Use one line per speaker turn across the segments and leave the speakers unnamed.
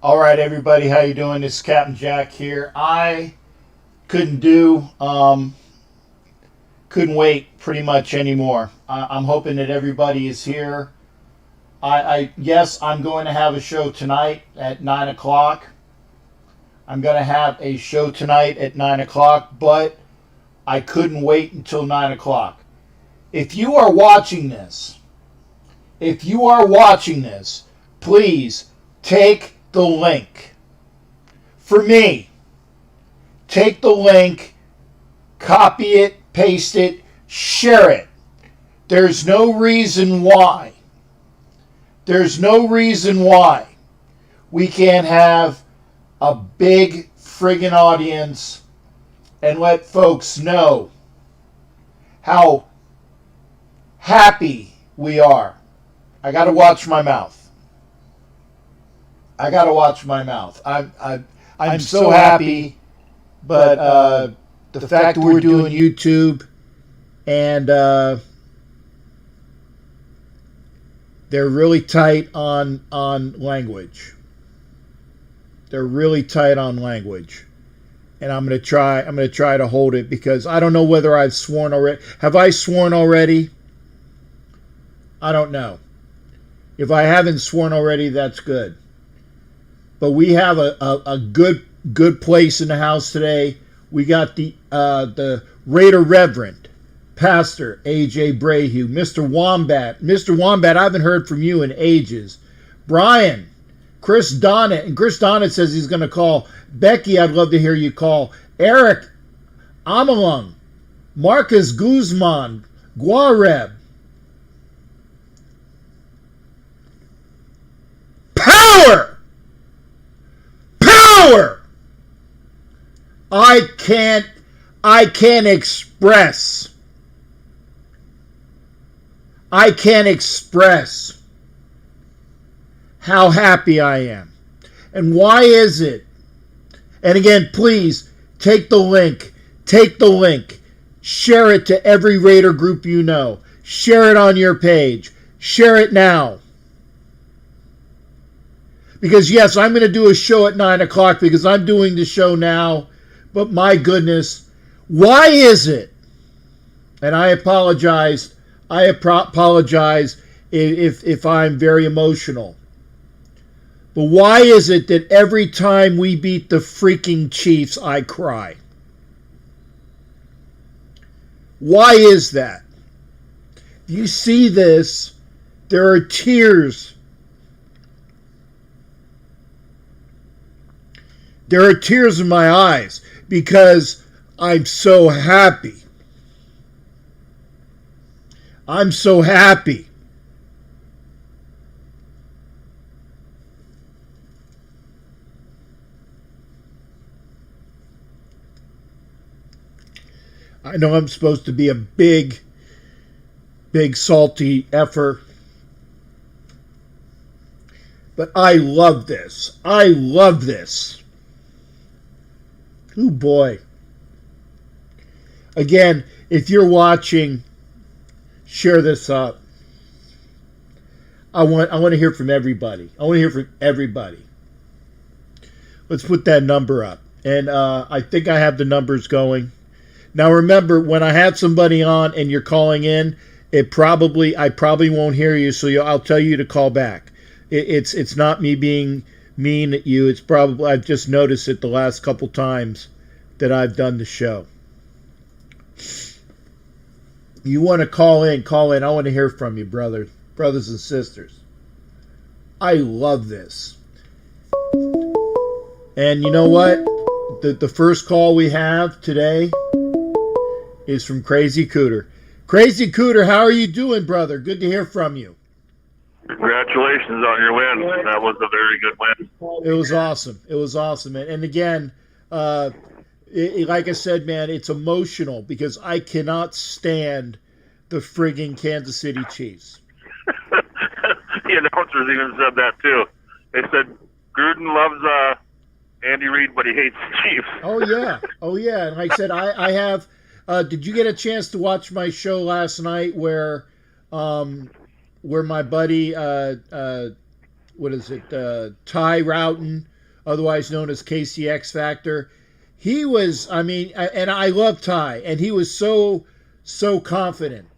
All right, everybody, how you doing? This is Captain Jack here. I couldn't couldn't wait pretty much anymore. I'm hoping that everybody is here. Yes, I'm going to have a show tonight at 9 o'clock. I'm going to have a show tonight at 9 o'clock, but I couldn't wait until 9 o'clock. If you are watching this, please take the link. For me, take the link, copy it, paste it, share it. There's no reason why we can't have a big friggin' audience and let folks know how happy we are. I got to watch my mouth. I'm so happy, but the fact that we're doing YouTube and they're really tight on language. They're really tight on language. And I'm going to try to hold it because I don't know whether I've sworn already. Have I sworn already? I don't know. If I haven't sworn already, that's good. But we have a good place in the house today. We got the Raider Reverend Pastor A.J. Brayhue, Mr. Wombat. Mr. Wombat, I haven't heard from you in ages. Brian, Chris Donnet, and Chris Donnet says he's going to call. Becky, I'd love to hear you call. Eric Amalung, Marcus Guzman, Guareb. Power! I can't express how happy I am. And why is it? And again, please take the link, share it to every Raider group you know, share it on your page, share it now. Because yes, I'm going to do a show at 9 o'clock because I'm doing the show now. But my goodness, why is it? And I apologize. I apologize if I'm very emotional. But why is it that every time we beat the freaking Chiefs, I cry? Why is that? You see this, there are tears. There are tears in my eyes because I'm so happy. I'm so happy. I know I'm supposed to be a big salty effer. But I love this. I love this. Oh boy. Again, if you're watching, share this up. I want to hear from everybody. Let's put that number up. And I think I have the numbers going. Now remember, when I have somebody on and you're calling in, I probably won't hear you, so I'll tell you to call back. It's not me being mean at you. It's probably I've just noticed it the last couple times that I've done the show. You want to call in. I want to hear from you, brothers and sisters. I love this. And you know what? The first call we have today is from Crazy Cooter. Crazy Cooter, how are you doing, brother? Good to hear from you.
Congratulations on your win. That was a very good win.
It was awesome. And again, like I said, man, it's emotional because I cannot stand the frigging Kansas City Chiefs.
The announcers even said that too. They said Gruden loves Andy Reid, but he hates the Chiefs.
Oh yeah. And like I said, I have. Did you get a chance to watch my show last night where my buddy, Ty Routon, otherwise known as KCX Factor. He was, I mean, and I love Ty, and he was so confident.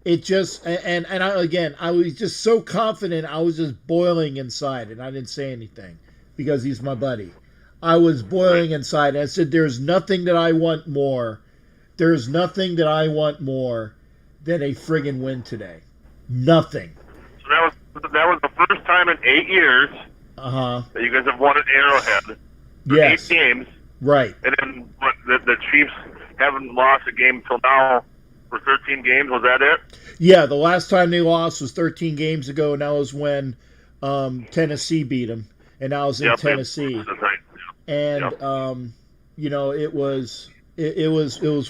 It just, I was just so confident. I was just boiling inside, and I didn't say anything because he's my buddy. I was boiling inside. I said, "There's nothing that I want more. There's nothing that I want more than a friggin' win today. Nothing."
So that was the first time in 8 years that you guys have won at Arrowhead.
Yes.
8 games.
Right.
And then the Chiefs haven't lost a game till now for 13 games. Was that it?
Yeah, the last time they lost was 13 games ago, and that was when Tennessee beat them, and I was in Tennessee.
That's right.
And you know, it was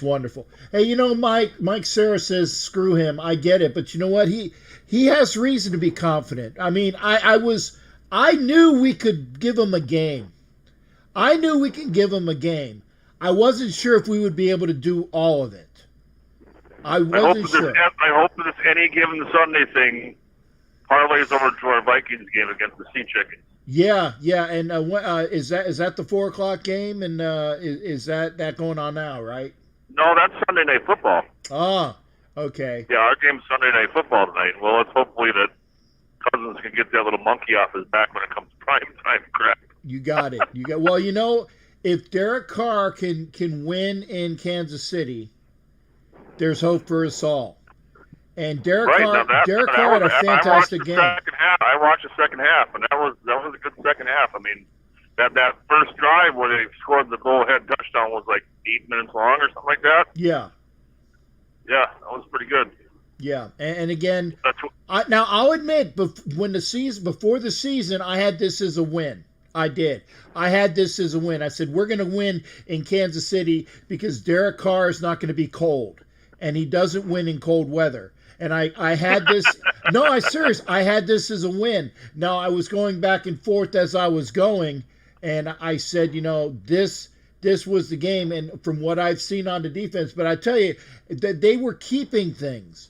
wonderful. Hey, you know, Mike Sarah says screw him. I get it, but you know what? He has reason to be confident. I mean, I knew we could give him a game. I knew we could give him a game. I wasn't sure if we would be able to do all of it. I wasn't sure.
I hope that this any given Sunday thing parlays over to our Vikings game against the Sea Chickens.
Yeah, and is that the 4:00 game? And is that going on now? Right?
No, that's Sunday Night Football.
Ah, okay.
Yeah, our game's Sunday Night Football tonight. Well, let's hopefully that Cousins can get that little monkey off his back when it comes to prime time crap.
You got it. Well, you know, if Derek Carr can win in Kansas City, there's hope for us all. And Derek Carr had a fantastic game.
I watched the second half, and that was a good second half. I mean, that first drive where they scored the goal-ahead touchdown was like 8 minutes long or something like that.
Yeah.
Yeah, that was pretty good.
Yeah, and again, now I'll admit, before the season, I had this as a win. I did. I had this as a win. I said, we're going to win in Kansas City because Derek Carr is not going to be cold, and he doesn't win in cold weather. And I had this. No, I had this as a win. Now, I was going back and forth as I was going, and I said, you know, this was the game, and from what I've seen on the defense, but I tell you, that they were keeping things.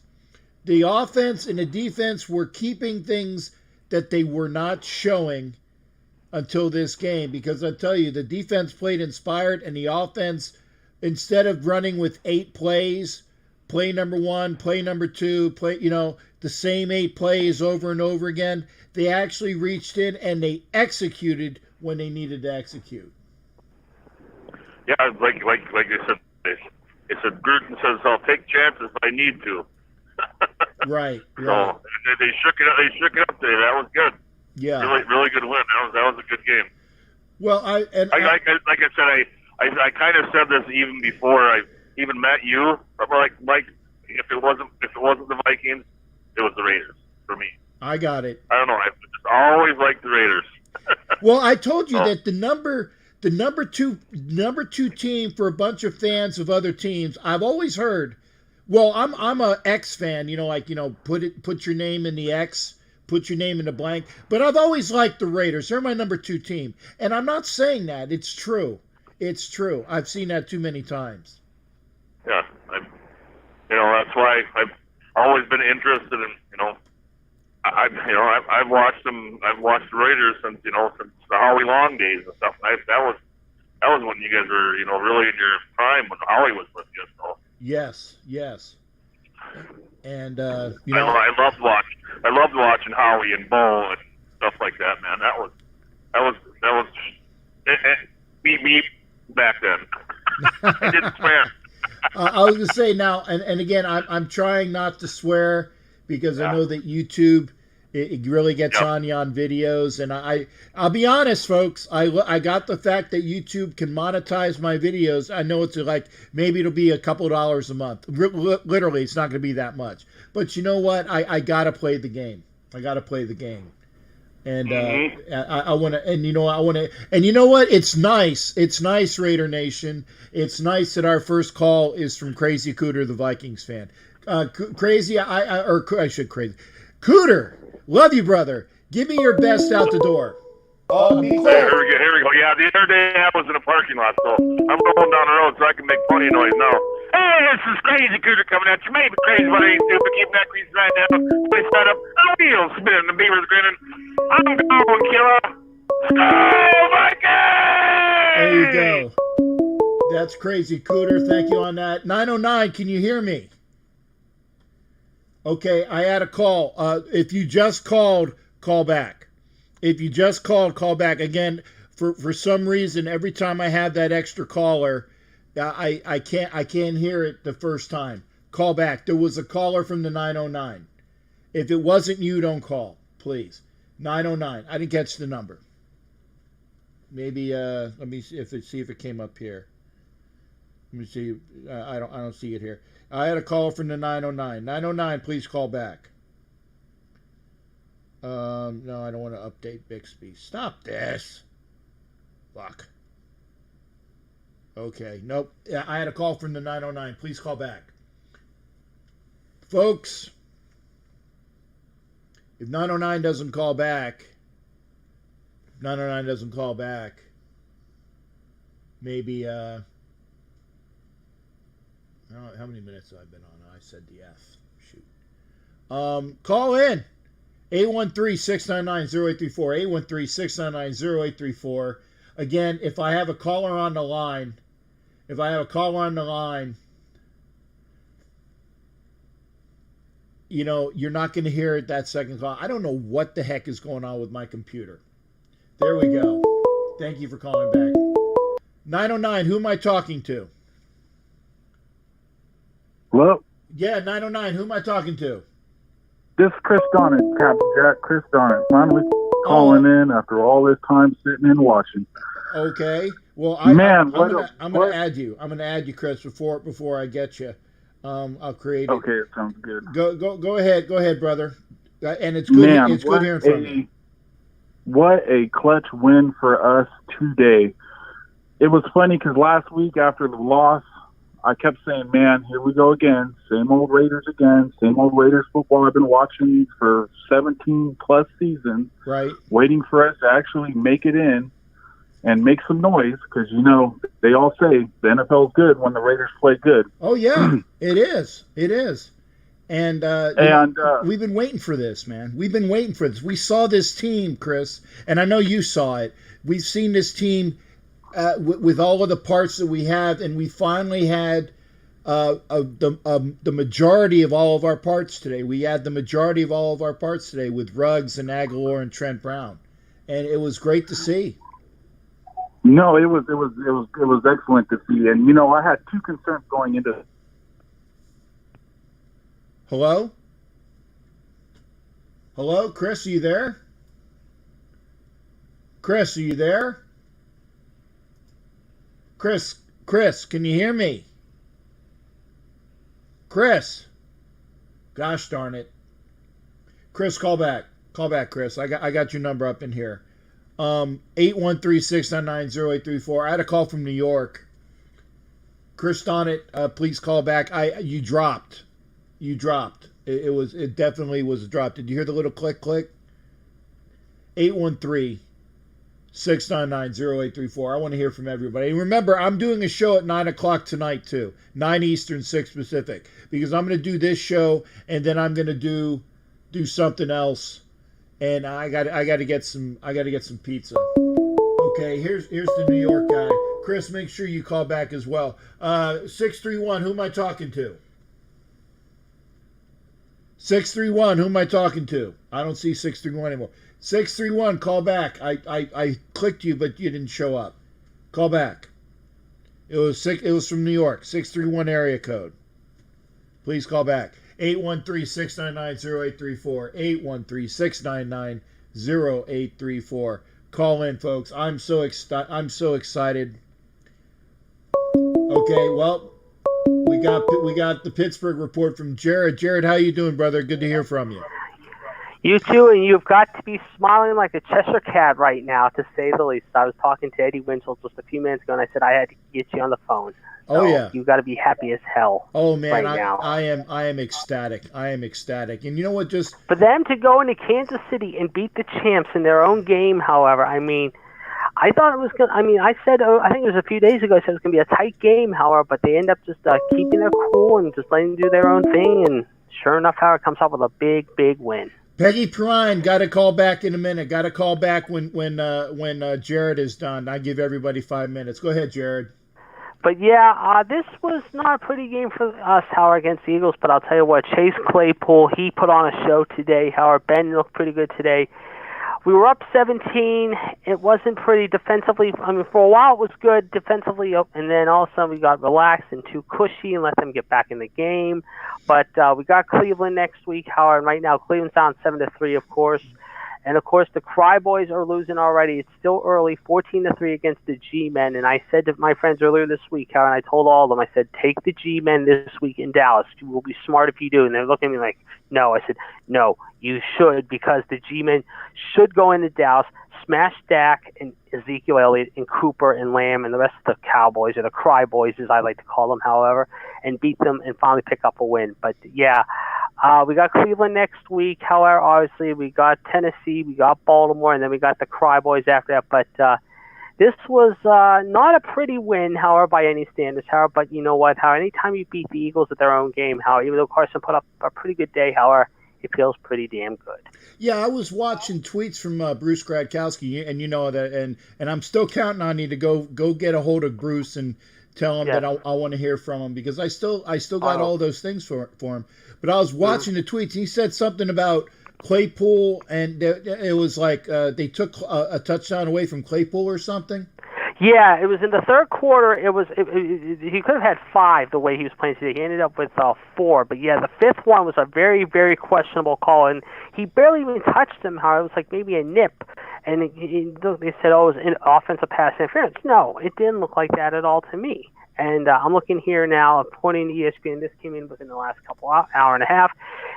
The offense and the defense were keeping things that they were not showing until this game, because I tell you, the defense played inspired, and the offense, instead of running with 8 plays, play number 1, play number 2, the same 8 plays over and over again, they actually reached in and they executed when they needed to execute.
Yeah, like I said, it's a Gruden says, I'll take chances if I need to.
Right.
So they shook it up today. That was good.
Yeah,
really good win. That was a good game.
Well,
like I said, I kind of said this even before I even met you. I'm like, if it wasn't the Vikings, it was the Raiders for me.
I got it.
I don't know. I just always liked the Raiders.
Well, I told you that the number two team for a bunch of fans of other teams. I've always heard. Well, I'm a X fan. Put your name in the X. Put your name in the blank. But I've always liked the Raiders. They're my number 2 team. And I'm not saying that. It's true. It's true. I've seen that too many times.
Yeah. That's why I've always been interested in, I've watched them. I've watched the Raiders since the Howie Long days and stuff. That was when you guys were, really in your prime when Howie was with you. So. Yes.
And
I loved watching Howie and Bo and stuff like that, man. That was me back then. I didn't swear.
I was gonna say now, and again, I'm trying not to swear because I know that YouTube it really gets on you on videos, and I'll be honest, folks. I got the fact that YouTube can monetize my videos. I know it's like maybe it'll be a couple $2 a month. Literally, it's not going to be that much. But you know what? I gotta play the game. And I want to, and you know what? It's nice. It's nice, Raider Nation. It's nice that our first call is from Crazy Cooter, the Vikings fan. Crazy, Crazy Cooter. Love you, brother. Give me your best out the door.
Here we go. Yeah, the other day I was in a parking lot, so I'm going down the road so I can make plenty of noise now. Hey, this is Crazy Cooter coming at you. Maybe crazy, but I ain't stupid. Keep that grease right down. Place that up. The wheels spinning. The beaver's grinning. I'm going, killer. Go,
you go. That's crazy, Cooter. Thank you on that. 909, can you hear me? Okay, I had a call. If you just called, call back. If you just called, call back. Again, for some reason, every time I have that extra caller, I can't hear it the first time. Call back. There was a caller from the 909. If it wasn't you, don't call, please. 909. I didn't catch the number. Maybe let me see if it came up here. Let me see. I don't see it here. I had a call from the 909. 909, please call back. No, I don't want to update Bixby. Stop this. Fuck. Okay, nope. Yeah, I had a call from the 909. Please call back. Folks, if 909 doesn't call back, maybe, how many minutes have I been on? I said the F. Shoot. Call in. 813-699-0834. 813-699-0834. Again, if I have a caller on the line, you know, you're not going to hear it that second call. I don't know what the heck is going on with my computer. There we go. Thank you for calling back. 909, who am I talking to?
Hello?
Yeah, 909, who am I talking to?
This is Chris Donnan, Captain Jack. Chris Donnan. Finally calling in after all this time sitting and watching.
Okay. Well, I'm going to add you. I'm going to add you, Chris, before I get you. I'll create it.
Okay, it sounds good.
Go ahead. Go ahead, brother. And it's good.
Man,
it's good hearing from you.
What a clutch win for us today. It was funny because last week after the loss, I kept saying, man, here we go again. Same old Raiders again. Same old Raiders football. I've been watching for 17-plus seasons.
Right. Waiting
for us to actually make it in and make some noise because, you know, they all say the NFL is good when the Raiders play good.
Oh, yeah. It is. It is. And we've been waiting for this, man. We've been waiting for this. We saw this team, Chris, and I know you saw it. We've seen this team with all of the parts that we have, and we finally had the majority of all of our parts today. We had the majority of all of our parts today with Ruggs and Aguilar and Trent Brown, and it was great to see.
No, it was excellent to see, and you know I had two concerns going into.
Hello, Chris, are you there? Chris, are you there? Chris, can you hear me? Chris. Gosh darn it. Chris, call back. Call back, Chris. I got your number up in here. 813-699-0834. I had a call from New York. Chris Donnet, please call back. You dropped. It definitely was a drop. Did you hear the little click? 813-699-0834. I want to hear from everybody. And remember, I'm doing a show at 9 o'clock tonight, too. 9 Eastern, 6 Pacific. Because I'm going to do this show, and then I'm going to do something else. And I got to get some pizza. Okay, here's the New York guy. Chris, make sure you call back as well. 631, who am I talking to? 631, who am I talking to? I don't see 631 anymore. 631, call back. I clicked you, but you didn't show up. Call back. It was from New York. 631 area code. Please call back. 813-699-0834. 813-699-0834. Call in, folks. I'm so excited. Okay, well, we got the Pittsburgh report from Jared. Jared, how you doing, brother? Good to hear from you.
You too, and you've got to be smiling like a Cheshire cat right now, to say the least. I was talking to Eddie Winchell just a few minutes ago, and I said I had to get you on the phone. So
yeah,
you've got to be happy as hell.
Oh man,
right now.
I am ecstatic. And you know what? Just
for them to go into Kansas City and beat the champs in their own game, however, I mean, I thought it was going. I mean, I think it was a few days ago. I said it was going to be a tight game, however, but they end up just keeping their cool and just letting them do their own thing. And sure enough, Howard comes out with a big win.
Peggy Prine, got to call back in a minute. Got to call back when Jared is done. I give everybody 5 minutes. Go ahead, Jared.
But yeah, this was not a pretty game for us, Howard, against the Eagles. But I'll tell you what, Chase Claypool, he put on a show today. Howard, Ben looked pretty good today. We were up 17. It wasn't pretty defensively. I mean, for a while it was good defensively, and then all of a sudden we got relaxed and too cushy and let them get back in the game. But we got Cleveland next week, Howard. Right now, Cleveland's down 7-3, of course. And, of course, the Cry Boys are losing already. It's still early, 14-3 against the G-Men. And I said to my friends earlier this week, Howard, and I told all of them, I said, take the G-Men this week in Dallas. You will be smart if you do. And they're looking at me like, no. I said, no, you should, because the G-Men should go into Dallas, smash Dak and Ezekiel Elliott and Cooper and Lamb and the rest of the Cowboys, or the Cry Boys, as I like to call them, however, and beat them and finally pick up a win. But, yeah. We got Cleveland next week. However, obviously, we got Tennessee, we got Baltimore, and then we got the Cry Boys after that. But this was not a pretty win, however, by any standards, however. But you know what? How anytime you beat the Eagles at their own game, how even though Carson put up a pretty good day, however, it feels pretty damn good.
Yeah, I was watching tweets from Bruce Gradkowski, and you know that, and I'm still counting on you to go get a hold of Bruce and tell him that I want to hear from him, because I still got all those things for him. But I was watching the tweets. He said something about Claypool, and it was like they took a touchdown away from Claypool or something.
Yeah, it was in the third quarter. He could have had 5 the way he was playing today. He ended up with 4. But, yeah, the 5th one was a very, very questionable call, and he barely even touched him. How it was like maybe a nip. And they said, oh, it was an offensive pass interference. No, it didn't look like that at all to me. And I'm looking here now, according to ESPN, this came in within the last hour and a half.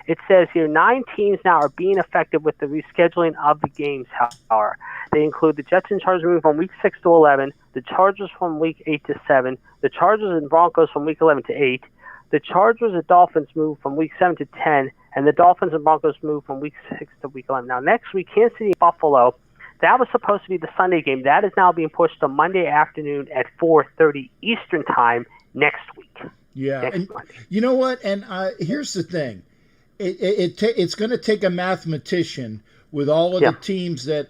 It says here 9 teams now are being affected with the rescheduling of the games, however. They include the Jets and Chargers moving from week 6 to 11, the Chargers from week 8 to 7, the Chargers and Broncos from week 11 to 8, the Chargers and Dolphins move from week 7 to 10, and the Dolphins and Broncos move from week 6 to week 11. Now, next week, Kansas City and Buffalo, that was supposed to be the Sunday game. That is now being pushed to Monday afternoon at 4:30 Eastern Time next week.
Yeah, and you know what? And here's the thing: it's going to take a mathematician with all of the teams that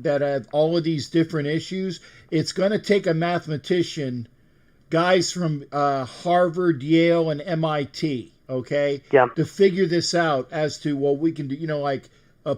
have all of these different issues. It's going to take a mathematicien, guys from Harvard, Yale, and MIT, okay, to figure this out as to what we can do. You know, like.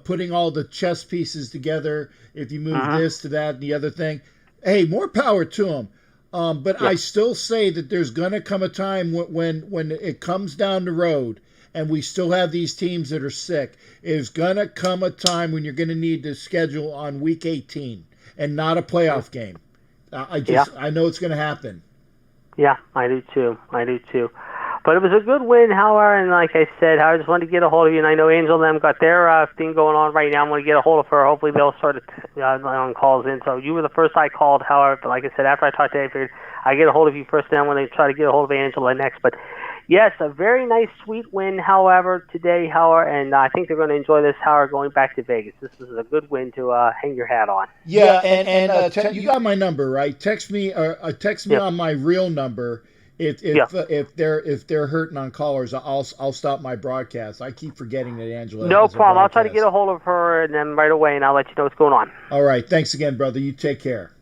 Putting all the chess pieces together, if you move this to that and the other thing. Hey, more power to them. But I still say that there's going to come a time when it comes down the road and we still have these teams that are sick. There's going to come a time when you're going to need to schedule on week 18 and not a playoff game. I know it's going to happen. Yeah,
I do too. But it was a good win, however, and like I said, I just wanted to get a hold of you, and I know Angel and them got their thing going on right now. I'm going to get a hold of her. Hopefully they'll start on calls in. So you were the first I called, however, but like I said, after I talked to you, I figured I'd get a hold of you first, and then when they try to get a hold of Angela next. But yes, a very nice, sweet win, however, today, however, and I think they're going to enjoy this, however, going back to Vegas. This is a good win to hang your hat on.
Yeah, and you got my number, right? Text me on my real number. If they're hurting on callers, I'll stop my broadcast. I keep forgetting that Angela.
No problem. I'll try to get a hold of her and then right away, and I'll let you know what's going on.
All right. Thanks again, brother. You take care.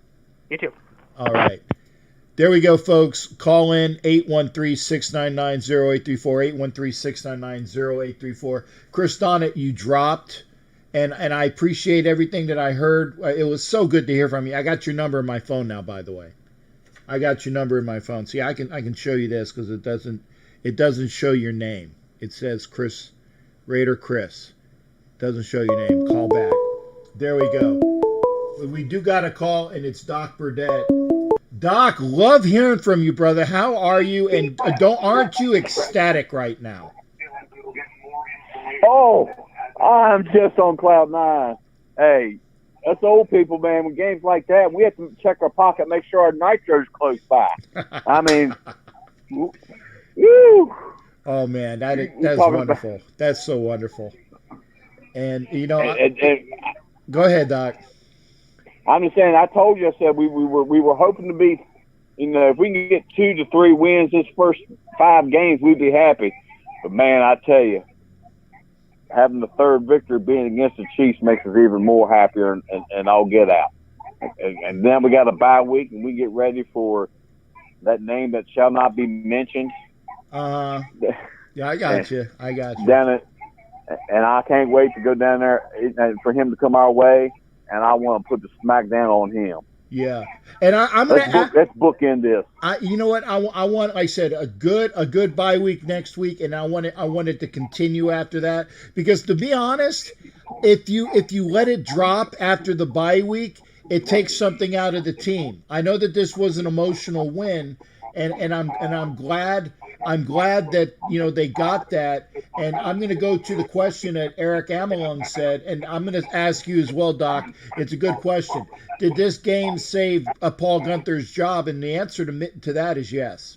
You too.
All right. There we go, folks. Call in 813-699-0834. 813-699-0834. Chris Donnett, you dropped, and I appreciate everything that I heard. It was so good to hear from you. I got your number in my phone now, by the way. I got your number in my phone. See, I can show you this because it doesn't show your name. It says Chris, Raider Chris. It doesn't show your name. Call back. There we go. We do got a call, and it's Doc Burdett. Doc, love hearing from you, brother. How are you? And aren't you ecstatic right now?
Oh, I'm just on cloud 9. Hey. Us old people, man, with games like that, we have to check our pocket, make sure our nitro's close by. I mean, woo.
Oh, man, that's wonderful. That's so wonderful. And, you know, go ahead, Doc.
I'm just saying, I told you, I said we were hoping to be, you know, if we can get 2 to 3 wins this first 5 games, we'd be happy. But, man, I tell you, having the third victory being against the Chiefs makes us even more happier and I'll get out. And then we got a bye week, and we get ready for that name that shall not be mentioned.
Yeah, I got you. I got you.
Down it, and I can't wait to go down there and for him to come our way, and I want to put the smack down on him.
Yeah, and I'm gonna
let's bookend this.
You know what? I want, like I said, a good bye week next week, and I want it to continue after that, because to be honest, if you let it drop after the bye week, it takes something out of the team. I know that this was an emotional win, and I'm glad that they got that. And I'm going to go to the question that Eric Amelung said, and I'm going to ask you as well, Doc. It's a good question. Did this game save Paul Gunther's job? And the answer to that is yes.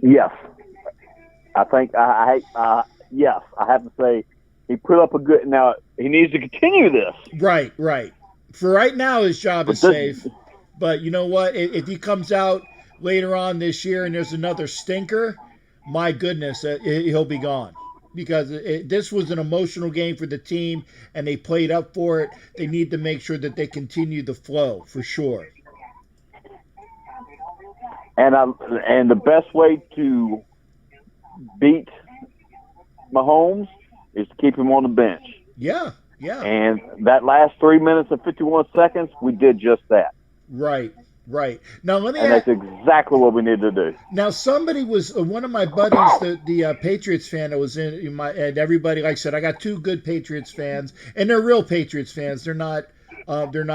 Yes, I think yes. I have to say he put up a good. Now he needs to continue this.
Right. For right now, his job is safe. But you know what? If he comes out later on this year and there's another stinker, my goodness, he'll be gone. Because this was an emotional game for the team, and they played up for it. They need to make sure that they continue the flow, for sure.
And the best way to beat Mahomes is to keep him on the bench.
Yeah.
And that last 3 minutes and 51 seconds, we did just that.
Right. Now let me.
And that's exactly what we need to do.
Now somebody was one of my buddies, the Patriots fan that was in my, and everybody, like I said, I got two good Patriots fans, and they're real Patriots fans. They're not. What do you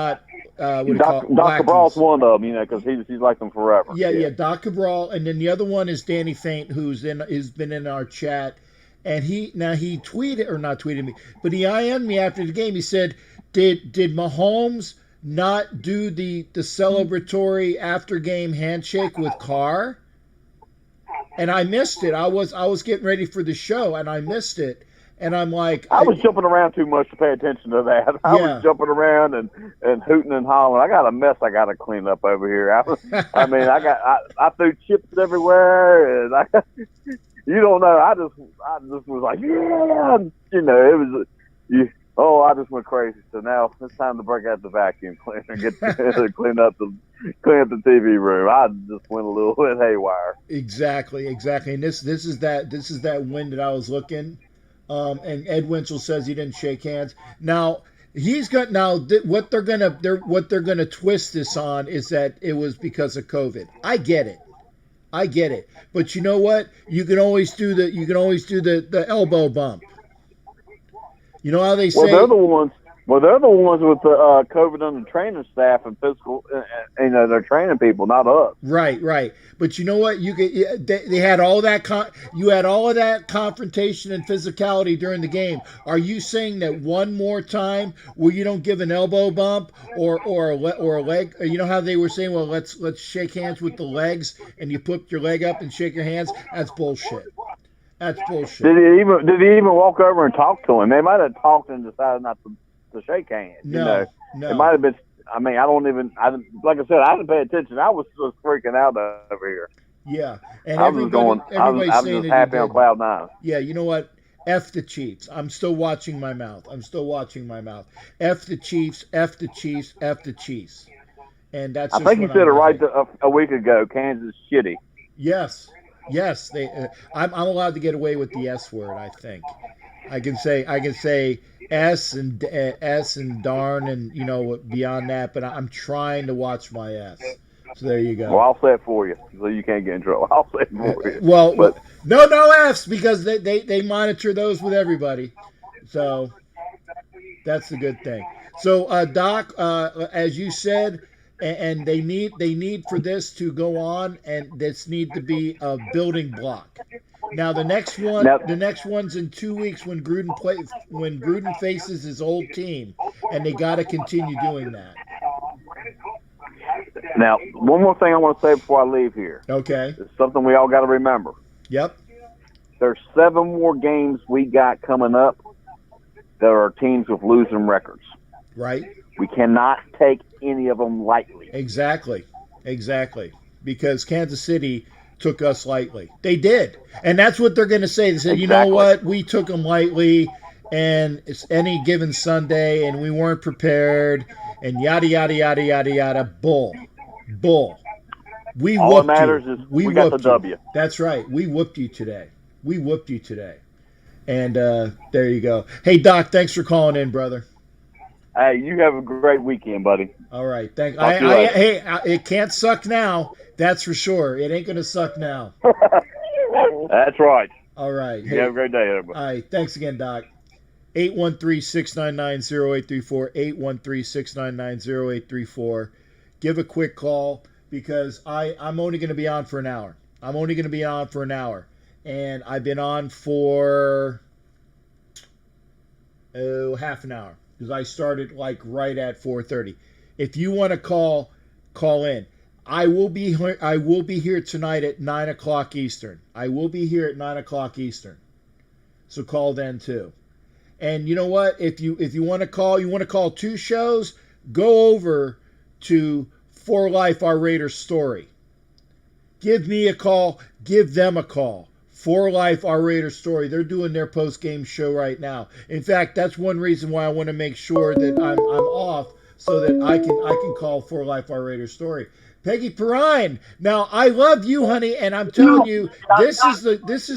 call it?
Doc Cabral's one of them, because he's like them forever.
Yeah. Doc Cabral, and then the other one is Danny Faint, who's been in our chat, and he tweeted, or not tweeted me, but he IM'd me after the game. He said, "Did Mahomes not do the celebratory after game handshake with Carr?" And I missed it. I was getting ready for the show, and I missed it. And I'm like,
I was jumping around too much to pay attention to that. I was jumping around and hooting and hollering. I got a mess I got to clean up over here. I threw chips everywhere, and you don't know. I just was like, yeah, it was. I just went crazy. So now it's time to break out the vacuum cleaner and get clean up the TV room. I just went a little bit haywire.
Exactly. And this is that win that I was looking. And Ed Winchell says he didn't shake hands. Now what they're gonna twist this on is that it was because of COVID. I get it. But you know what? You can always do the elbow bump. You know how they say?
Well, they're the ones with the COVID on the training staff and physical. They're training people, not us.
Right. But you know what? They had all that. You had all of that confrontation and physicality during the game. Are you saying that one more time where you don't give an elbow bump or a leg? You know how they were saying, well, let's shake hands with the legs, and you put your leg up and shake your hands? That's bullshit. That's bullshit.
Did he even walk over and talk to him? They might have talked and decided not to shake hands.
No.
It might have been. Like I said, I didn't pay attention. I was just freaking out over here.
Yeah, and
I was just happy on cloud nine.
Yeah, you know what? F the Chiefs. I'm still watching my mouth. F the Chiefs. F the Chiefs. F the Chiefs. And that's.
I think you said it right a week ago. Kansas shitty.
Yes. I'm allowed to get away with the S word. I think I can say S and darn and beyond that. But I'm trying to watch my S. So there you go.
Well, I'll say it for you, so you can't get in trouble. I'll say it for you.
Well, no F's, because they monitor those with everybody. So that's the good thing. So Doc, as you said. And they need for this to go on, and this need to be a building block. Now the next one's in 2 weeks when Gruden faces his old team, and they got to continue doing that.
Now, one more thing I want to say before I leave here.
Okay.
It's something we all got to remember.
Yep.
There's 7 more games we got coming up that are teams with losing records.
Right.
We cannot take any of them lightly.
Exactly. Because Kansas City took us lightly. They did, and that's what they're going to say. They said, you know
Exactly.
what, we took them lightly, and it's any given Sunday, and we weren't prepared, and yada yada yada yada yada. Bull. We
All that
whooped
matters
you.
is we got the
whooped you.
W.
That's right. We whooped you today. And there you go. Hey, Doc, thanks for calling in, brother.
Hey, you have a great weekend, buddy.
All right. Thank.
Talk to you later.
Hey, it can't suck now. That's for sure. It ain't gonna suck now.
That's right.
All right.
You have a great day, everybody.
All right. Thanks again, Doc. 813-699-0834. 813-699-0834. Give a quick call because I'm only going to be on for an hour. And I've been on for half an hour because I started like right at 4:30. If you want to call in. I will be here tonight at 9 o'clock Eastern. So call then too. And you know what? If you want to call 2 shows, go over to For Life Our Raider Story. Give me a call, give them a call. For Life Our Raider Story. They're doing their post-game show right now. In fact, that's one reason why I want to make sure that I'm off so that I can call For Life Our Raider Story. Peggy Perrine. Now, I love you, honey, and I'm telling you, this is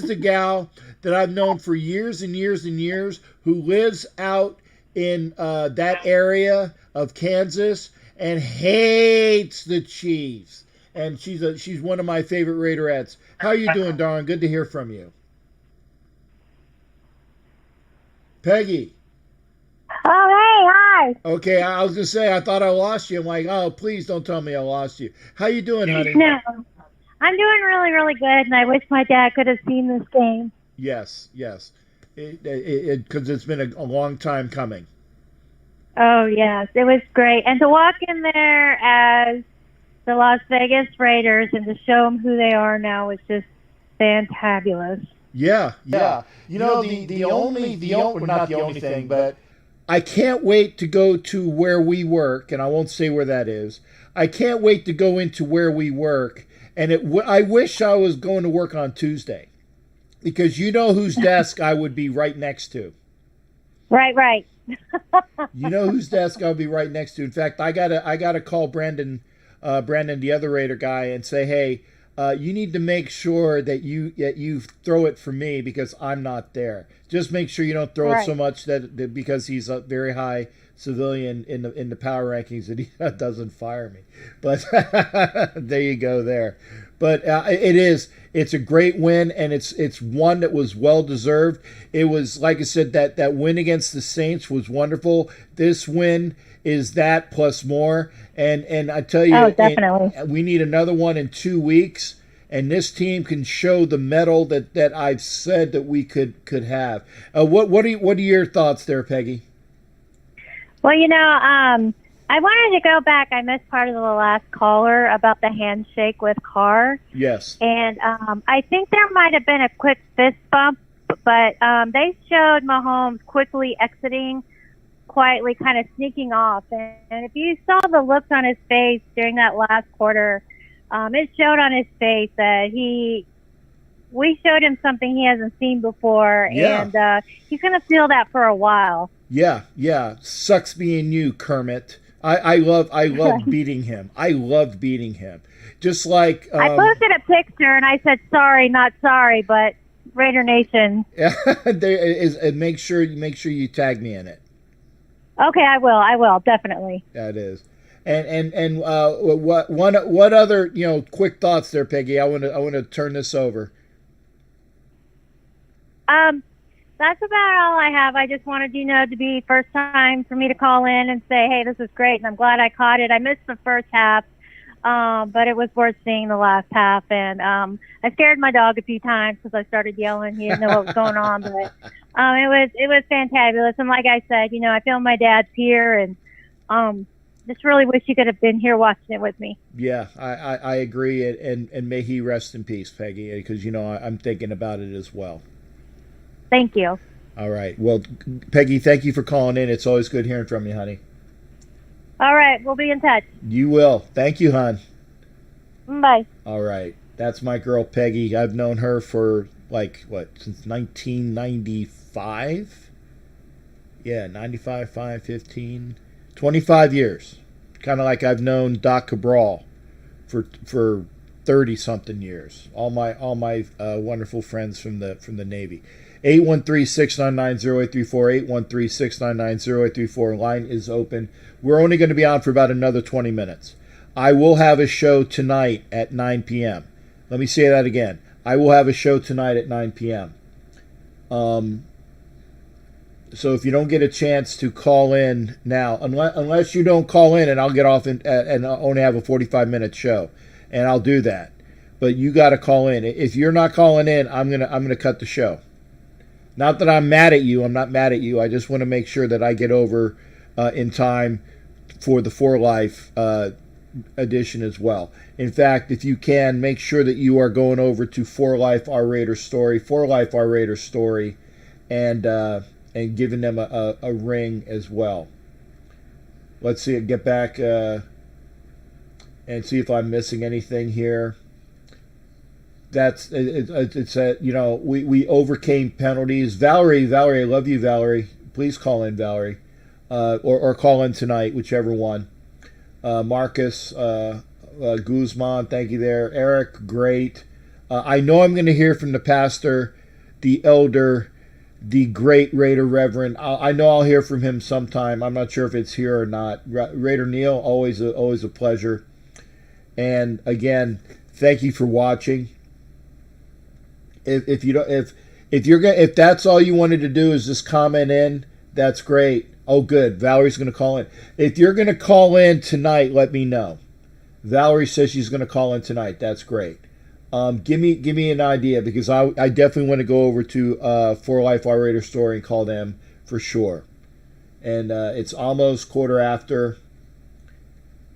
the gal that I've known for years and years and years who lives out in that area of Kansas and hates the Chiefs. And she's one of my favorite Raiderettes. How you doing, darling? Good to hear from you. Peggy.
Oh, hey, hi.
Okay, I was going to say, I thought I lost you. I'm like, oh, please don't tell me I lost you. How you doing, honey?
No, I'm doing really, really good, and I wish my dad could have seen this game.
Yes. Because it's been a long time coming.
Oh, yes, it was great. And to walk in there as the Las Vegas Raiders and to show them who they are now was just fantabulous.
Yeah. You know, the only not the only thing, but I can't wait to go to where we work, and I won't say where that is. I can't wait to go into where we work, and I wish I was going to work on Tuesday, because you know whose desk I would be right next to.
Right.
You know whose desk I'll be right next to. In fact, I gotta call Brandon, the other Raider guy, and say, hey, you need to make sure that you throw it for me because I'm not there. Just make sure you don't throw it so much that because he's a very high civilian in the power rankings that he doesn't fire me. But there you go there. But it's a great win, and it's one that was well deserved. It was, like I said, that win against the Saints was wonderful. This win is that plus more. And I tell you,
definitely.
we need another one in 2 weeks, and this team can show the mettle that I've said that we could have. What are your thoughts there, Peggy?
Well, I wanted to go back. I missed part of the last caller about the handshake with Carr.
Yes.
And I think there might have been a quick fist bump, but they showed Mahomes quickly exiting, quietly kind of sneaking off. And if you saw the looks on his face during that last quarter, it showed on his face that we showed him something he hasn't seen before.
Yeah.
And he's going to feel that for a while.
Yeah. Sucks being you, Kermit. I love beating him. I loved beating him. Just like
I posted a picture and I said sorry, not sorry, but Raider Nation.
Make sure you tag me in it.
Okay, I will definitely.
That is. And what other quick thoughts there, Peggy? I want to turn this over.
That's about all I have. I just wanted to be first time for me to call in and say, hey, this is great, and I'm glad I caught it. I missed the first half, but it was worth seeing the last half. And I scared my dog a few times because I started yelling. He didn't know what was going on, but it was fantabulous. And like I said, I feel my dad's here, and just really wish you could have been here watching it with me.
Yeah, I agree, and may he rest in peace, Peggy, because I'm thinking about it as well.
Thank you.
All right. Well, Peggy, thank you for calling in. It's always good hearing from you, honey.
All right. We'll be in touch.
You will. Thank you, hon.
Bye.
All right. That's my girl Peggy. I've known her for since 1995. Yeah, 95, 5, 15, 25 years. Kind of like I've known Doc Cabral for 30 something years. All my wonderful friends from the Navy. 813-699-0834, 813-699-0834. Line is open. We're only going to be on for about another 20 minutes. I will have a show tonight at 9 p.m. Let me say that again. I will have a show tonight at 9 p.m. So if you don't get a chance to call in now, unless you don't call in, and I'll get off and only have a 45-minute show, and I'll do that. But you got to call in. If you're not calling in, I'm gonna cut the show. Not that I'm mad at you. I'm not mad at you. I just want to make sure that I get over in time for the For Life edition as well. In fact, if you can, make sure that you are going over to For Life R Raider Story, For Life R Raider Story, and giving them a ring as well. Let's see it. Get back and see if I'm missing anything here. It's we overcame penalties. Valerie, I love you, Valerie. Please call in, Valerie, or call in tonight, whichever one. Marcus Guzman, thank you there. Eric, great. I know I'm going to hear from the pastor, the elder, the great Raider Reverend. I know I'll hear from him sometime. I'm not sure if it's here or not. Raider Neil, always a pleasure. And again, thank you for watching. If that's all you wanted to do is just comment in, that's great. Oh, good. Valerie's going to call in. If you're going to call in tonight, let me know. Valerie says she's going to call in tonight. That's great. Give me an idea, because I definitely want to go over to For Life R Raider Story and call them for sure. And it's almost quarter after,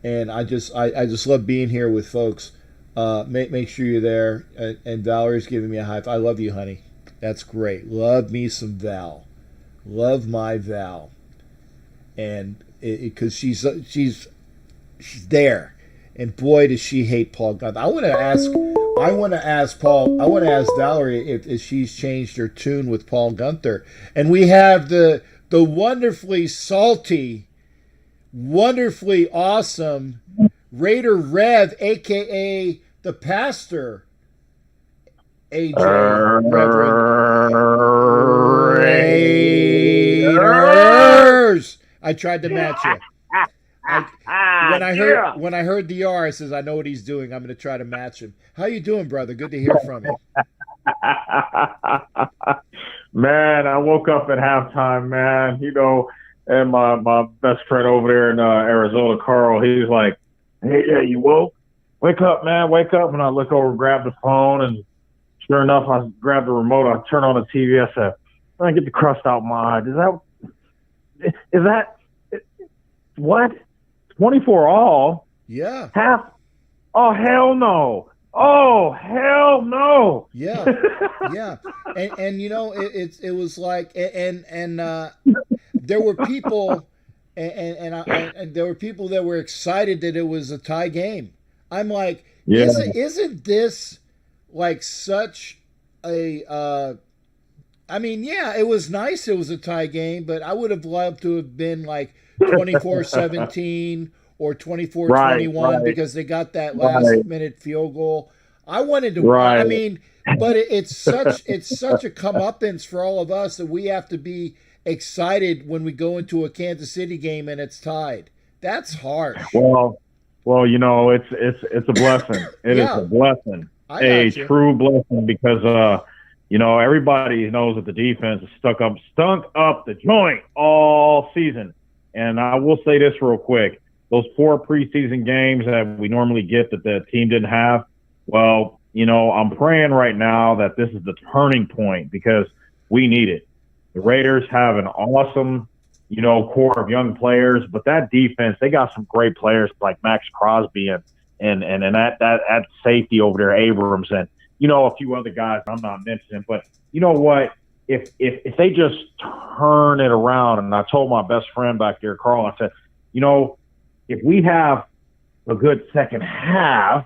and I just love being here with folks. Make sure you're there. And Valerie's giving me a high five. I love you, honey. That's great. Love me some Val. Love my Val. And because she's there, and boy does she hate Paul Gunther. I want to ask Valerie if she's changed her tune with Paul Gunther. And we have the wonderfully salty, wonderfully awesome Raider Rev, aka the pastor, AJ Reverend Raiders. I tried to match you. When I heard the R, I says, I know what he's doing. I'm going to try to match him. How you doing, brother? Good to hear from you.
Man, I woke up at halftime, man. And my best friend over there in Arizona, Carl, he's like, "Hey, yeah, you woke? Wake up, man, wake up." And I look over, grab the phone, and sure enough, I grab the remote. I turn on the TV. I said, "I get the crust out my eye. Is that what? 24 all?
Yeah.
Half? Oh, hell no. Oh, hell no."
Yeah. Yeah. And it was like, and there were people, and there were people that were excited that it was a tie game. I'm like,
yeah.
Isn't this like such a, I mean, yeah, it was nice. It was a tie game, but I would have loved to have been like 24-17 or 24-21
right.
because they got that last minute field goal. I wanted to, I mean, but it's such a comeuppance for all of us that we have to be excited when we go into a Kansas City game and it's tied. That's harsh.
Well, it's a blessing. It is a blessing, a true blessing, because everybody knows that the defense is stunk up the joint all season. And I will say this real quick: those 4 preseason games that we normally get that the team didn't have. Well, I'm praying right now that this is the turning point, because we need it. The Raiders have an awesome, core of young players, but that defense, they got some great players like Max Crosby and that safety over there, Abrams, and a few other guys I'm not mentioning. But you know what? If they just turn it around, and I told my best friend back there, Carl, I said, if we have a good second half,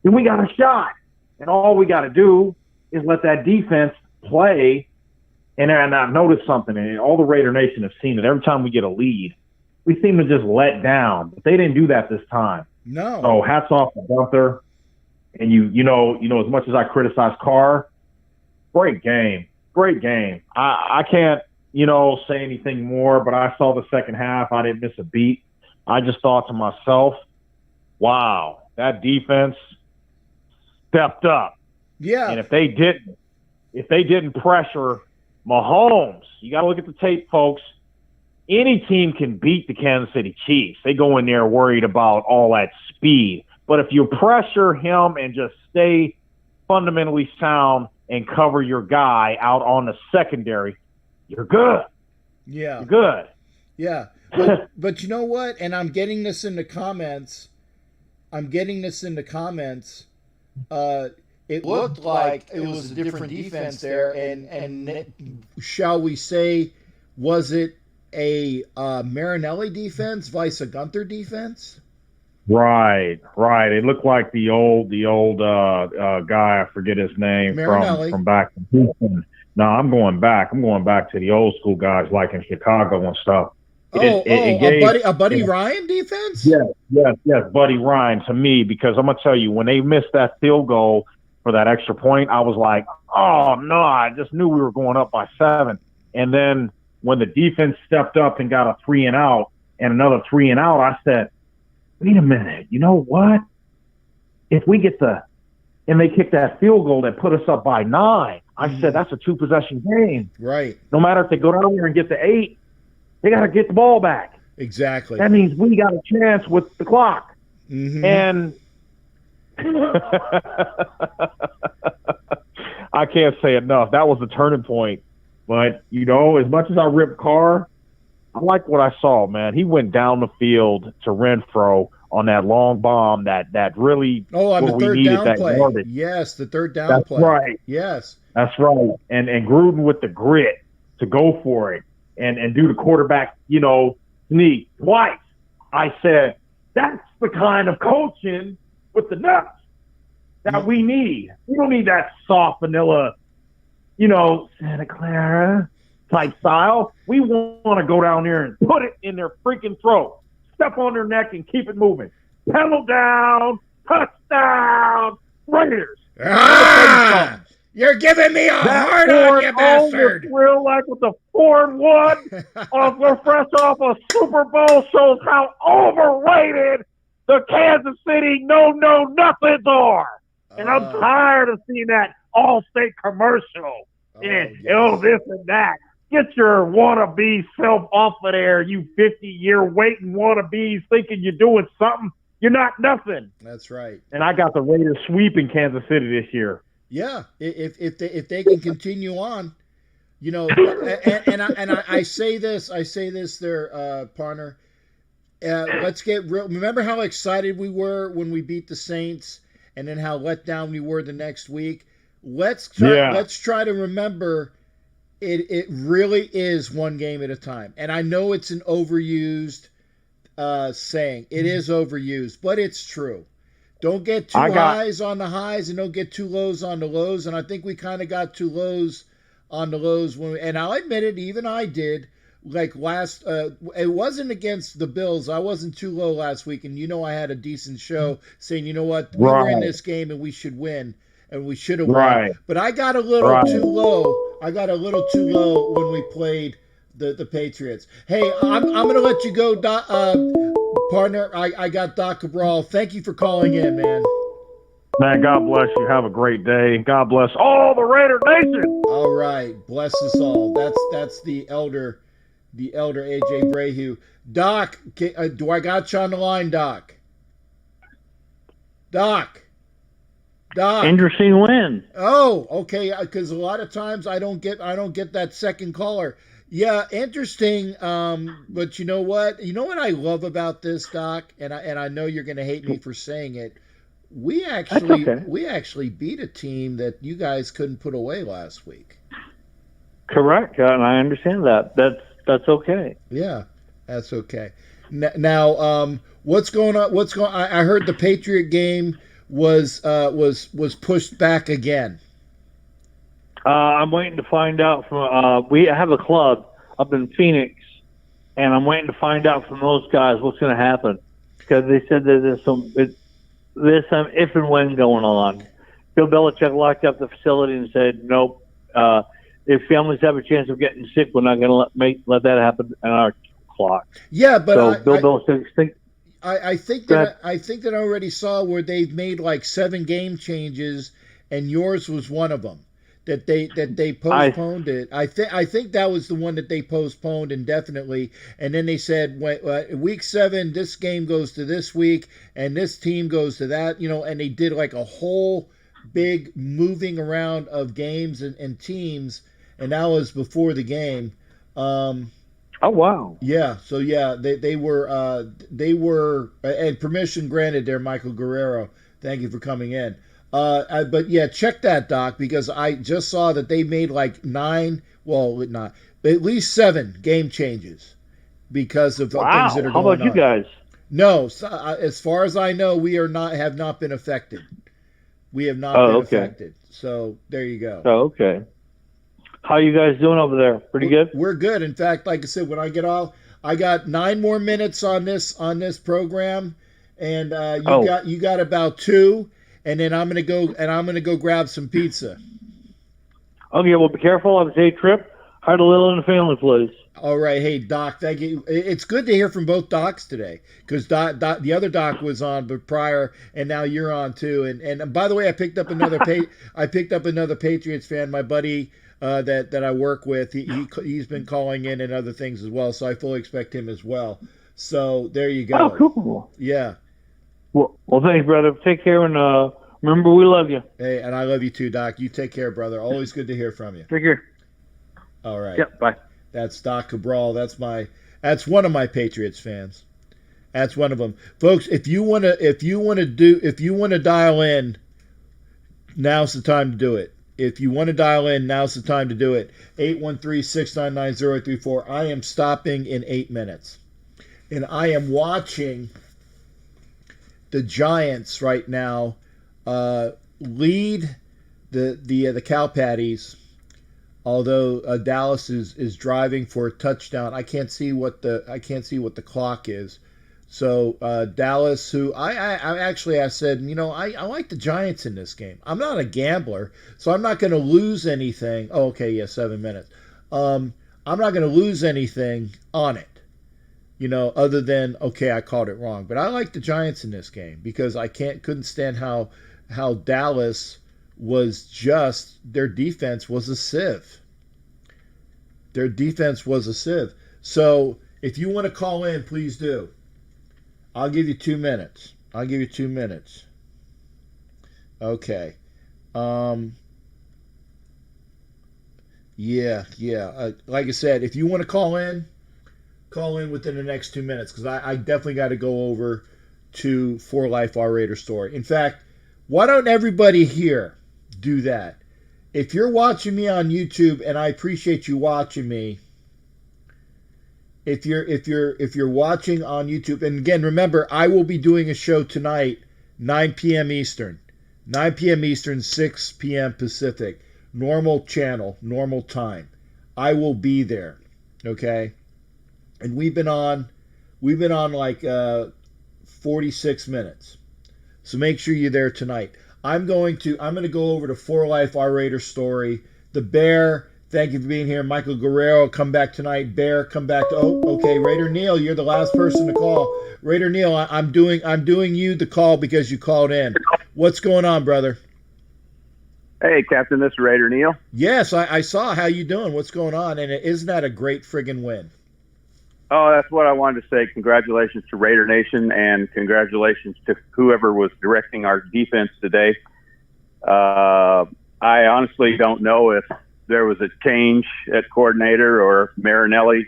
then we got a shot. And all we got to do is let that defense play. And I've noticed something, and all the Raider Nation have seen it. Every time we get a lead, we seem to just let down. But they didn't do that this time.
No.
So hats off to Gunther. And you know, as much as I criticize Carr, great game. Great game. I can't, say anything more, but I saw the second half. I didn't miss a beat. I just thought to myself, wow, that defense stepped up.
Yeah.
And if they didn't pressure Mahomes, you got to look at the tape, folks. Any team can beat the Kansas City Chiefs. They go in there worried about all that speed. But if you pressure him and just stay fundamentally sound and cover your guy out on the secondary, you're good.
Yeah.
You're good.
Yeah. But you know what? And I'm getting this in the comments. It looked like it was a different defense there. And shall we say, was it a Marinelli defense vice a Gunther defense?
Right. It looked like the old guy, I forget his name, from back in Houston. No, I'm going back. To the old school guys like in Chicago and stuff.
A Buddy Ryan defense?
Yes, Buddy Ryan to me, because I'm gonna tell you, when they missed that field goal for that extra point, I was like, oh no, I just knew we were going up by 7. And then when the defense stepped up and got a 3 and out and another 3 and out, I said, wait a minute, you know what? If we get and they kick that field goal that put us up by 9, I said that's a 2-possession game.
Right.
No matter if they go down there and get the 8, they got to get the ball back.
Exactly.
That means we got a chance with the clock.
Mm-hmm.
And I can't say enough. That was the turning point. But, as much as I ripped Carr, I like what I saw, man. He went down the field to Renfro on that long bomb that really
on the third down play.
Yardage.
Yes, the third down play.
That's right.
Yes.
That's right. And Gruden with the grit to go for it and do the quarterback, sneak twice. I said, that's the kind of coaching with the nuts that we need. We don't need that soft vanilla, Santa Clara type style. We want to go down there and put it in their freaking throat, step on their neck and keep it moving. Pedal down, touchdown, Raiders.
You're giving me a hard on, you bastard.
Real like with the 4-1 we're fresh off a Super Bowl, shows how overrated the Kansas City no-nothings are. And I'm tired of seeing that All-State commercial. This and that. Get your wannabe self off of there, you 50-year waiting wannabes thinking you're doing something. You're not nothing.
That's right.
And I got the Raiders sweeping Kansas City this year.
Yeah, if they can continue on, and I say this there, partner. Let's get real. Remember how excited we were when we beat the Saints, and then how let down we were the next week. Let's try to remember it really is one game at a time. And I know it's an overused saying. It is overused, but it's true. Don't get too highs on the highs and don't get too lows on the lows. And I think we kind of got too lows on the lows. And I'll admit it, even I did. Like it wasn't against the Bills. I wasn't too low last week. And I had a decent show saying, you know what, we were in this game and we should win. And we should have won. But I got a little too low. I got a little too low when we played the Patriots. Hey, I'm going to let you go, partner. I got Doc Cabral. Thank you for calling in, man.
Man, God bless you. Have a great day. God bless all the Raider Nation.
All right. Bless us all. That's the elder AJ Brayhew. Doc, do I got you on the line, Doc? Doc.
Interesting win.
Oh, okay. Because a lot of times I don't get that second caller. Yeah, interesting. But you know what? You know what I love about this, Doc, and I know you're going to hate me for saying it. We actually beat a team that you guys couldn't put away last week.
Correct, and I understand that. That's okay.
Yeah, that's okay. Now, what's going on? I heard the Patriot game was pushed back again?
I'm waiting to find out from. We have a club up in Phoenix, and I'm waiting to find out from those guys what's going to happen, because they said that there's some if and when going on. Bill Belichick locked up the facility and said, nope. If families have a chance of getting sick, we're not going to let that happen in our clock.
Yeah, but
so Bill Belichick.
I think that I already saw where they've made like 7 game changes, and yours was one of them. That they postponed it. I think that was the one that they postponed indefinitely, and then they said week 7 this game goes to this week, and this team goes to that. And they did like a whole big moving around of games and teams, and that was before the game.
Oh wow!
Yeah, so yeah, they were and permission granted there, Michael Guerrero. Thank you for coming in. But yeah, check that, Doc, because I just saw that they made like 9, well, not at least 7 game changes because of things that are going on.
How about you guys?
No, as far as I know, we have not been affected. We have not been affected. So there you go.
Oh, okay. How you guys doing over there? Pretty good?
We're good. In fact, like I said, when I get off, I got 9 more minutes on this program, and you got about 2. And then I'm gonna go grab some pizza.
Okay, well, be careful on the day trip. Hide a little in the family, please.
All right, hey Doc, thank you. It's good to hear from both Docs today, because the other Doc was on but prior, and now you're on too. And by the way, I picked up another Patriots fan, my buddy that I work with. He's been calling in and other things as well, so I fully expect him as well. So there you go.
Oh, cool.
Yeah.
Well, thanks, brother. Take care, and remember, we love you.
Hey, and I love you too, Doc. You take care, brother. Always good to hear from you.
Take care.
All right.
Yep. Bye.
That's Doc Cabral. That's one of my Patriots fans. That's one of them, folks. If you wanna dial in, now's the time to do it. If you want to dial in, now's the time to do it. 813-699-0834. I am stopping in 8 minutes, and I am watching the Giants right now lead the Cow Patties, although Dallas is driving for a touchdown. I can't see what the clock is. So Dallas, who I said, I like the Giants in this game. I'm not a gambler, so I'm not going to lose anything. Oh, okay, yeah, 7 minutes. I'm not going to lose anything on it. Other than, okay, I called it wrong. But I like the Giants in this game because I couldn't stand how Dallas was their defense was a sieve. Their defense was a sieve. So if you want to call in, please do. I'll give you 2 minutes. Okay. Yeah. Like I said, if you want to call in within the next 2 minutes, because I definitely got to go over to For Life R Raider story. In fact, why don't everybody here do that? If you're watching me on YouTube, and I appreciate you watching me, if you're watching on YouTube, and again, remember, I will be doing a show tonight, 9 p.m. Eastern, 6 p.m. Pacific, normal channel, normal time. I will be there, okay? And we've been on like 46 minutes. So make sure you're there tonight. I'm going to go over to For Life R Raider story. The Bear, thank you for being here. Michael Guerrero, come back tonight. Bear, come back to okay. Raider Neil, you're the last person to call. Raider Neil, I'm doing you the call because you called in. What's going on, brother?
Hey, Captain, this is Raider Neil.
Yes, I saw how you doing. What's going on? And isn't that a great friggin' win?
Oh, that's what I wanted to say. Congratulations to Raider Nation, and congratulations to whoever was directing our defense today. I honestly don't know if there was a change at coordinator or Marinelli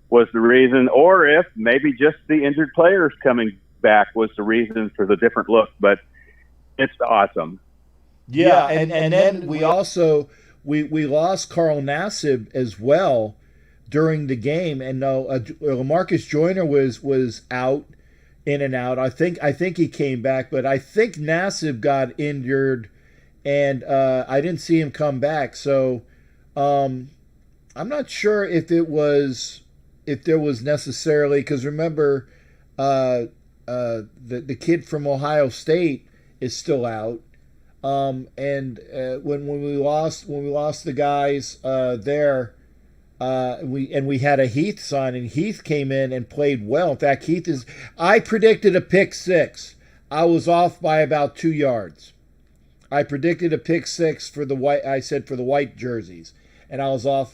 was the reason, or if maybe just the injured players coming back was the reason for the different look, but it's awesome.
Yeah, and then we also we lost Carl Nassib as well during the game, and LaMarcus Joyner was out, in and out. I think he came back, but I think Nassib got injured, and I didn't see him come back. So I'm not sure if there was necessarily, because remember, the kid from Ohio State is still out. And when we lost the guys there, we had a Heath sign, and Heath came in and played well. In fact, I predicted a pick six. I was off by about 2 yards. I predicted a pick six for the white. I said for the white jerseys, and I was off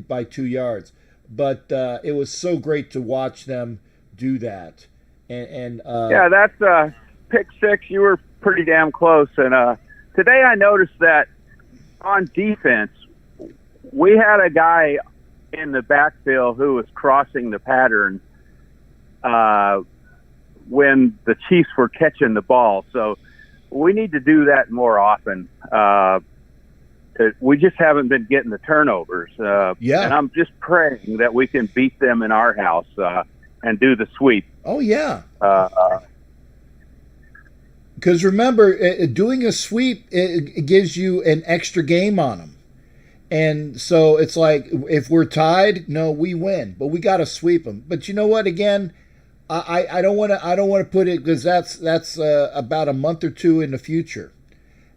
by 2 yards. But it was so great to watch them do that. And
yeah, that's pick six. You were pretty damn close. And today I noticed that on defense, we had a guy in the backfield who was crossing the pattern when the Chiefs were catching the ball. So we need to do that more often. We just haven't been getting the turnovers.
Yeah.
And I'm just praying that we can beat them in our house and do the sweep.
Oh, yeah. Because remember, doing a sweep, it gives you an extra game on them. And so it's like, if we're tied, no, we win. But we got to sweep them. But you know what? Again, I don't want to put it, because that's about a month or two in the future.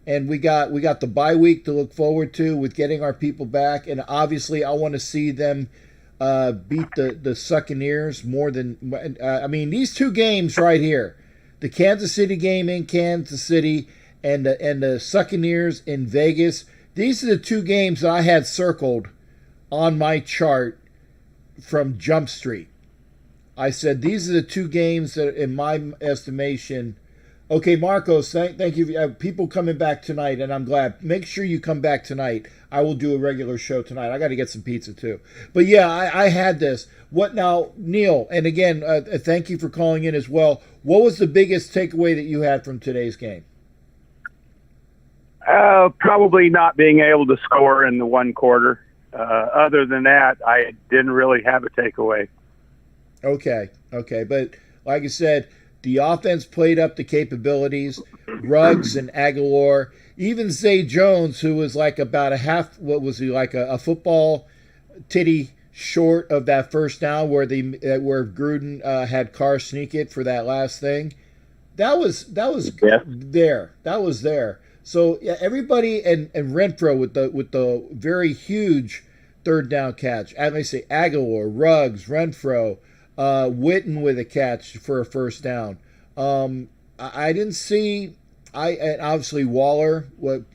And we got the bye week to look forward to with getting our people back. And obviously, I want to see them beat the Succaneers more than. I mean, these two games right here, the Kansas City game in Kansas City and the Succaneers in Vegas. These are the two games that I had circled on my chart from Jump Street. I said these are the two games that, in my estimation. Okay, Marcos, thank you. People coming back tonight, and I'm glad. Make sure you come back tonight. I will do a regular show tonight. I got to get some pizza too. But yeah, I had this. What now, Neil? And again, thank you for calling in as well. What was the biggest takeaway that you had from today's game?
Probably not being able to score in the one quarter. Other than that, I didn't really have a takeaway.
Okay. But like I said, the offense played up the capabilities. Ruggs and Aguilar, even Zay Jones, who was like about a half, what was he, like a football titty short of that first down where Gruden had Carr sneak it for that last thing. That was
Yeah.
there. That was there. So yeah, everybody and Renfro with the very huge third down catch. As I say, Aguilar, Ruggs, Renfro, Witten with a catch for a first down. I didn't see. And obviously Waller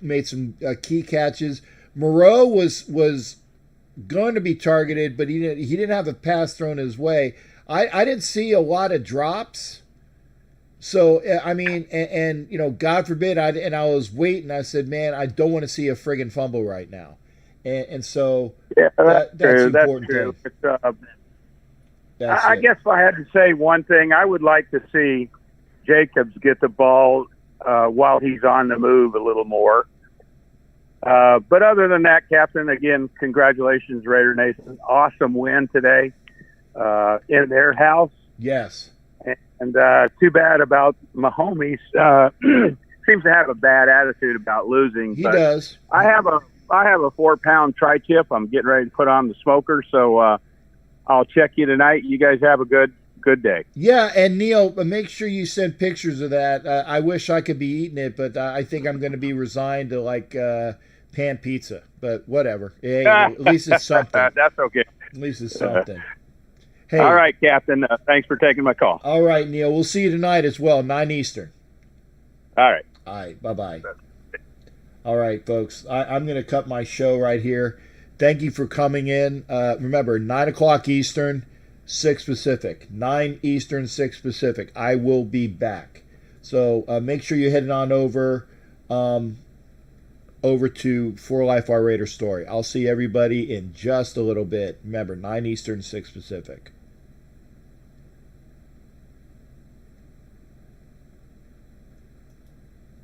made some key catches. Moreau was going to be targeted, but he didn't have a pass thrown his way. I didn't see a lot of drops. So I mean, and you know, God forbid, I was waiting. I said, man, I don't want to see a friggin' fumble right now, and so
yeah, that's true.
The important thing.
I guess if I had to say one thing, I would like to see Jacobs get the ball while he's on the move a little more. But other than that, Captain, again, congratulations, Raider Nation. Awesome win today in their house.
Yes.
And too bad about Mahomes. Seems to have a bad attitude about losing.
He does.
I have a 4-pound tri-tip. I'm getting ready to put on the smoker, so I'll check you tonight. You guys have a good day.
Yeah, and Neil, make sure you send pictures of that. I wish I could be eating it, but I think I'm going to be resigned to like pan pizza. But whatever. Hey, at least it's something.
That's okay.
At least it's something. Hey.
All right, Captain. Thanks for taking my call.
All right, Neil. We'll see you tonight as well, 9 Eastern.
All right.
All right. Bye-bye. All right, folks. I'm going to cut my show right here. Thank you for coming in. Remember, 9 o'clock Eastern, 6 Pacific. 9 Eastern, 6 Pacific. I will be back. So make sure you're heading on over to For Life Our Raider Story. I'll see everybody in just a little bit. Remember, 9 Eastern, 6 Pacific.